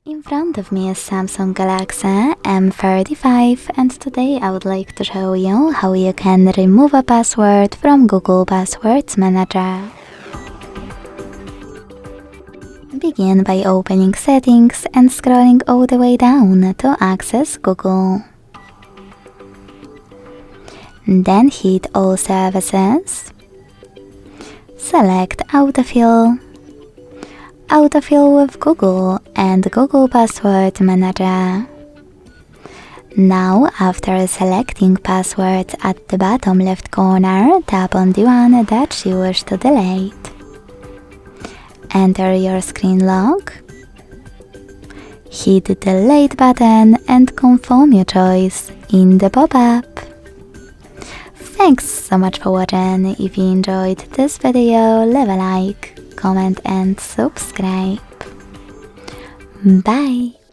In front of me is Samsung Galaxy M35 and today I would like to show you how you can remove a password from Google Passwords Manager. Begin by opening Settings and scrolling all the way down to access Google. Then hit All Services. Select Autofill. Autofill with Google and Google Password Manager. Now, after selecting password at the bottom left corner, tap on the one that you wish to delete. Enter your screen log. Hit the Delete button and confirm your choice in the pop-up. Thanks so much for watching. If you enjoyed this video, leave a like, comment and subscribe. Bye!